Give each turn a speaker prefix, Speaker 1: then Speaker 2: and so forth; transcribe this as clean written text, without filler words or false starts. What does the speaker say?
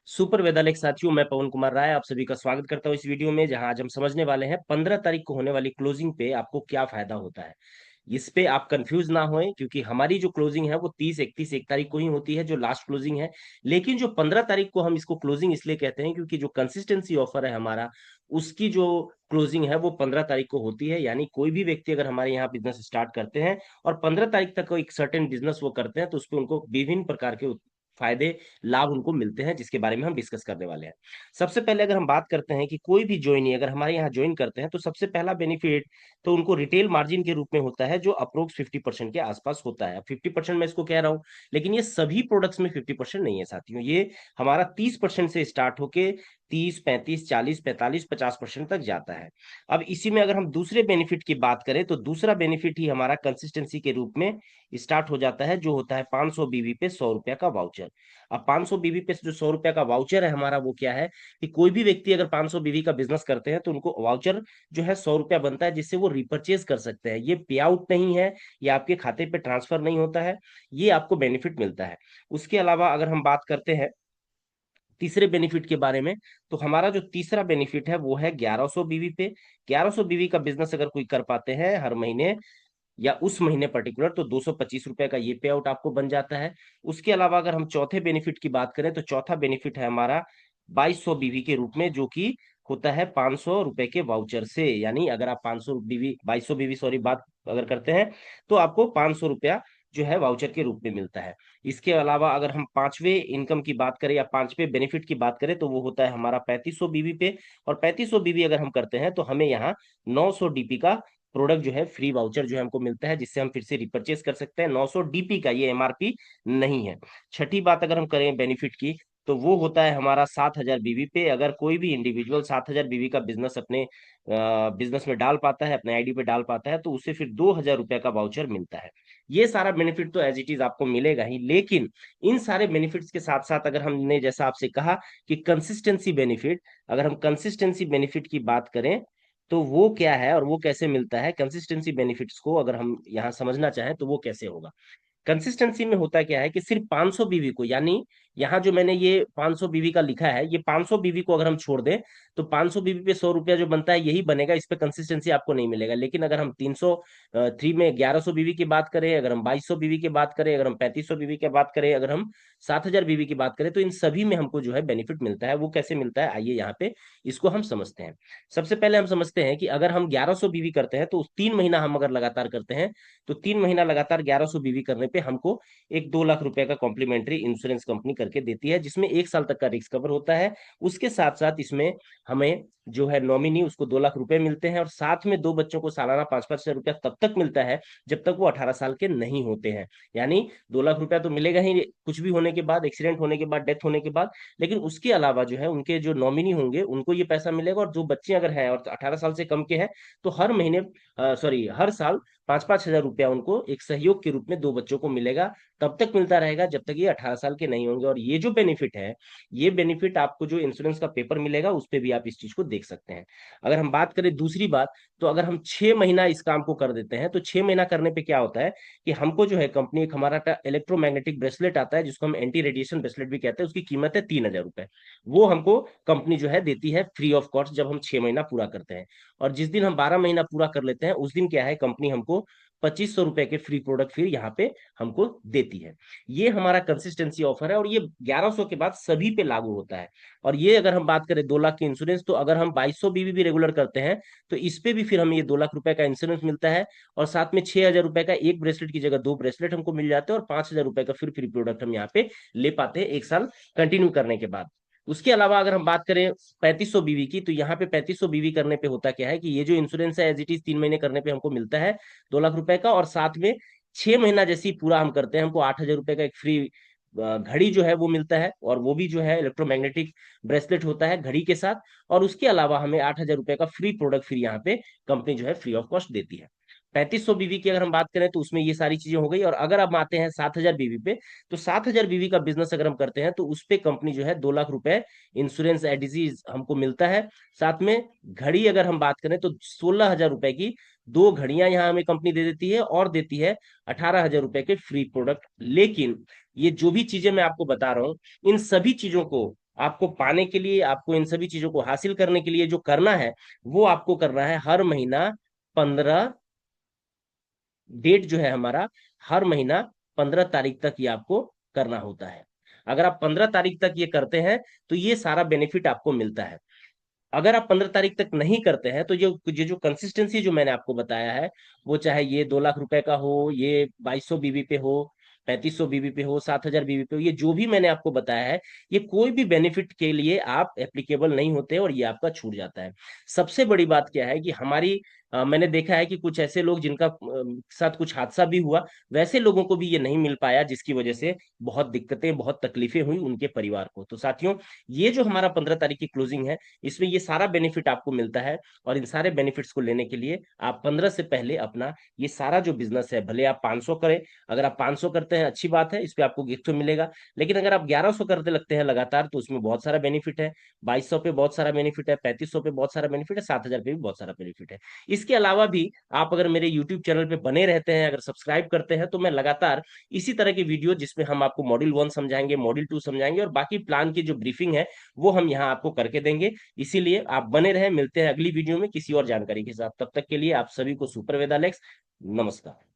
Speaker 1: Super वेदालेख साथियों, मैं पवन कुमार राय आप सभी का स्वागत करता हूं इस वीडियो में, जहां आज हम समझने वाले हैं 15 तारीख को होने वाली क्लोजिंग पे आपको क्या फायदा होता है। इस पे आप कंफ्यूज ना होएं, क्योंकि हमारी जो क्लोजिंग है वो 30, 31, 1 तारीख को ही होती है, जो लास्ट क्लोजिंग है। लेकिन जो 15 तारीख को हम इसको क्लोजिंग इसलिए कहते हैं क्योंकि जो कंसिस्टेंसी ऑफर है हमारा, उसकी जो क्लोजिंग है वो 15 तारीख को होती है। यानी कोई भी व्यक्ति अगर हमारे यहाँ बिजनेस स्टार्ट करते हैं और 15 तारीख तक एक सर्टेन बिजनेस वो करते हैं, तो उस पर उनको विभिन्न प्रकार के फायदे, लाभ उनको मिलते हैं, जिसके बारे में हम डिस्कस करने वाले हैं। सबसे पहले अगर हम बात करते हैं कि कोई भी ज्वाइनी अगर हमारे यहाँ ज्वाइन करते हैं, तो सबसे पहला बेनिफिट तो उनको रिटेल मार्जिन के रूप में होता है, जो अप्रोक्स 50% के आसपास होता है। 50% मैं इसको कह रहा हूँ, लेकिन ये सभी प्रोडक्ट्स में 50% नहीं है साथियों। ये हमारा 30% से स्टार्ट होके 30, 35, 40, 45, 50% तक जाता है। अब इसी में अगर हम दूसरे बेनिफिट की बात करें, तो दूसरा बेनिफिट ही हमारा कंसिस्टेंसी के रूप में स्टार्ट हो जाता है, जो होता है 500 बीबी पे 100 रुपया का वाउचर। अब 500 बीबी पे जो 100 रुपया का वाउचर है हमारा, वो क्या है कि कोई भी व्यक्ति अगर 500 बीबी का बिजनेस करते हैं, तो उनको वाउचर जो है 100 रुपया बनता है, जिससे वो रिपर्चेज कर सकते हैं। ये पे आउट नहीं है, ये आपके खाते पे ट्रांसफर नहीं होता है, ये आपको बेनिफिट मिलता है। उसके अलावा अगर हम बात करते हैं तीसरे बेनिफिट के बारे में, तो हमारा जो तीसरा बेनिफिट है वो है 1100 बीवी पे। 1100 बीवी का बिजनेस अगर कोई कर पाते हैं हर महीने या उस महीने पर्टिकुलर, तो 225 रुपए का ये पे आउट आपको बन जाता है। उसके अलावा अगर हम चौथे बेनिफिट की बात करें, तो चौथा बेनिफिट है हमारा 2200 बीवी के रूप में, जो कि होता है 500 रुपए के वाउचर से। यानी अगर आप 500 बीवी 2200 बीवी सॉरी बात अगर करते हैं, तो आपको 500 रुपया जो है वाउचर के रूप में मिलता है। इसके अलावा अगर हम पांचवे इनकम की बात करें या पांचवे बेनिफिट की बात करें, तो वो होता है हमारा 3500 बीवी पे। और 3500 बीवी अगर हम करते हैं, तो हमें यहाँ 900 डीपी का प्रोडक्ट जो है फ्री वाउचर जो है हमको मिलता है, जिससे हम फिर से रिपर्चेस कर सकते हैं। 900 डीपी का, ये एमआरपी नहीं है। छठी बात अगर हम करें बेनिफिट की, तो वो होता है हमारा 7000 बीवी पे। अगर कोई भी इंडिविजुअल 7000 बीवी का बिजनेस अपने बिजनेस में डाल पाता है, अपने आईडी पे डाल पाता है, तो उससे फिर 2000 रुपए का वाउचर मिलता है। ये सारा बेनिफिट तो एज इट इज आपको मिलेगा ही, लेकिन इन सारे बेनिफिट्स के साथ साथ अगर हमने जैसा आपसे कहा कि कंसिस्टेंसी बेनिफिट, अगर हम कंसिस्टेंसी बेनिफिट की बात करें, तो वो क्या है और वो कैसे मिलता है। कंसिस्टेंसी बेनिफिट्स को अगर हम यहाँ समझना चाहें, तो वो कैसे होगा। कंसिस्टेंसी में होता क्या है कि सिर्फ 500 बीवी को, यानी यहाँ जो मैंने ये 500 बीवी का लिखा है, ये 500 बीवी को अगर हम छोड़ दें, तो 500 बीवी पे 100 रुपया जो बनता है यही बनेगा। इस पे कंसिस्टेंसी आपको नहीं मिलेगा। लेकिन अगर हम 303 में 1100 बीवी की बात करें, अगर हम 2200 बीवी की बात करें, अगर हम 3500 बीवी की बात करें, अगर हम 7000 बीवी की बात करें, तो इन सभी में हमको जो है बेनिफिट मिलता है। वो कैसे मिलता है, आइए यहाँ पे इसको हम समझते हैं। सबसे पहले हम समझते हैं कि अगर हम 1100 बीवी करते हैं, तो 3 महीना हम अगर लगातार करते हैं, तो 3 महीना लगातार 1100 बीवी करने पे हमको एक 2 लाख रुपए का कॉम्प्लीमेंट्री इंश्योरेंस कंपनी करके देती है, जिसमें 1 साल तक का रिस्क कवर होता है। उसके साथ साथ इसमें हमें जो है नॉमिनी, उसको 2 लाख रुपए मिलते हैं, और साथ में दो बच्चों को सालाना 5-5 हजार रुपया तब तक मिलता है जब तक वो 18 साल के नहीं होते हैं। यानी 2 लाख रुपया तो मिलेगा ही कुछ भी होने के बाद, एक्सीडेंट होने के बाद, डेथ होने के बाद। लेकिन उसके अलावा जो है उनके जो नॉमिनी होंगे उनको ये पैसा मिलेगा, और जो बच्चे अगर हैं और 18 साल से कम के हैं, तो हर महीने सॉरी हर साल 5-5 हजार रुपया उनको एक सहयोग के रूप में दो बच्चों को मिलेगा। तब तक मिलता रहेगा जब तक ये 18 साल के नहीं होंगे। और ये जो बेनिफिट है, ये बेनिफिट आपको जो इंश्योरेंस का पेपर मिलेगा उस पे भी आप इस चीज को देख सकते हैं। अगर हम बात करें दूसरी बात, तो अगर हम 6 महीना इस काम को कर देते हैं, तो 6 महीना करने पे क्या होता है कि हमको जो है कंपनी एक हमारा इलेक्ट्रोमैग्नेटिक ब्रेसलेट आता है, जिसको हम एंटी रेडिएशन ब्रेसलेट भी कहते हैं। उसकी कीमत है 3000 रुपए। वो हमको कंपनी जो है देती है फ्री ऑफ कॉस्ट, जब हम 6 महीना पूरा करते हैं। और जिस दिन हम 12 महीना पूरा कर लेते हैं, उस दिन क्या है, कंपनी हमको 2500 रुपए के फ्री प्रोडक्ट फिर यहाँ पे हमको देती है। ये हमारा कंसिस्टेंसी ऑफर है, और ये 1100 के बाद सभी पे लागू होता है। और ये अगर हम बात करें 2 लाख की इंश्योरेंस, तो अगर हम 2200 बीवी भी रेगुलर करते हैं, तो इस पे भी फिर हमें ये 2 लाख रुपए का इंश्योरेंस मिलता है। और साथ में 6000 रुपए का एक ब्रेसलेट की जगह दो ब्रेसलेट हमको मिल जाते हैं, और 5000 रुपए का फिर फ्री प्रोडक्ट हम यहाँ पे ले पाते हैं 1 साल कंटिन्यू करने के बाद। उसके अलावा अगर हम बात करें 3500 बीवी की, तो यहाँ पे 3500 बीवी करने पे होता क्या है कि ये जो इंश्योरेंस है एज इट इज 3 महीने करने पे हमको मिलता है 2 लाख रुपए का, और साथ में 6 महीना जैसे ही पूरा हम करते हैं, हमको 8000 रुपए का एक फ्री घड़ी जो है वो मिलता है, और वो भी जो है इलेक्ट्रोमैग्नेटिक ब्रेसलेट होता है घड़ी के साथ। और उसके अलावा हमें 8000 रुपए का फ्री प्रोडक्ट फिर यहाँ पे कंपनी जो है फ्री ऑफ कॉस्ट देती है। 3500 बीवी की अगर हम बात करें, तो उसमें ये सारी चीजें हो गई। और अगर अब आते हैं 7000 बीवी पे, तो 7000 बीवी का बिजनेस अगर हम करते हैं, तो उस पे कंपनी जो है 2 लाख रुपए इंश्योरेंस एडिजीज हमको मिलता है। साथ में घड़ी अगर हम बात करें, तो 16 हजार रुपए की दो घड़ियां यहाँ हमें कंपनी दे देती है, और देती है 18 हजार रुपए के फ्री प्रोडक्ट। लेकिन ये जो भी चीजें मैं आपको बता रहा हूं, इन सभी चीजों को आपको पाने के लिए, आपको इन सभी चीजों को हासिल करने के लिए जो करना है, वो आपको करना है हर महीना 15, डेट जो है हमारा, हर महीना 15 तारीख तक ये आपको करना होता है। अगर आप 15 तारीख तक ये करते हैं तो ये सारा बेनिफिट आपको मिलता है। अगर आप 15 तारीख तक नहीं करते हैं तो ये जो कंसिस्टेंसी जो मैंने आपको बताया है, वो चाहे ये 2 लाख रुपए का हो, ये 2200 बीबी पे हो, 3500 बीबी पे हो, 7000 बीबी पे हो, ये जो भी मैंने आपको बताया है, ये कोई भी बेनिफिट के लिए आप एप्लीकेबल नहीं होते और ये आपका छूट जाता है। सबसे बड़ी बात क्या है कि मैंने देखा है कि कुछ ऐसे लोग जिनका साथ कुछ हादसा भी हुआ, वैसे लोगों को भी ये नहीं मिल पाया, जिसकी वजह से बहुत दिक्कतें, बहुत तकलीफें हुई उनके परिवार को। तो साथियों, ये जो हमारा 15 तारीख की क्लोजिंग है, इसमें ये सारा बेनिफिट आपको मिलता है। और इन सारे बेनिफिट्स को लेने के लिए आप 15 से पहले अपना ये सारा जो बिजनेस है, भले आप 500 करें, अगर आप 500 करते हैं अच्छी बात है, इस पे आपको गिफ्ट तो मिलेगा। लेकिन अगर आप 1100 करते लगते हैं लगातार, तो उसमें बहुत सारा बेनिफिट है। 2200 पे बहुत सारा बेनिफिट है, 3500 पे बहुत सारा बेनिफिट है, 7000 पे भी बहुत सारा बेनिफिट है। इसके अलावा भी आप अगर मेरे यूट्यूब चैनल पे बने रहते हैं, अगर सब्सक्राइब करते हैं, तो मैं लगातार इसी तरह की वीडियो, जिसमें हम आपको मॉड्यूल 1 समझाएंगे, मॉड्यूल 2 समझाएंगे, और बाकी प्लान की जो ब्रीफिंग है वो हम यहाँ आपको करके देंगे। इसीलिए आप बने रहें। मिलते हैं अगली वीडियो में किसी और जानकारी के साथ। तब तक के लिए आप सभी को सुपर वेदालेक्स, नमस्कार।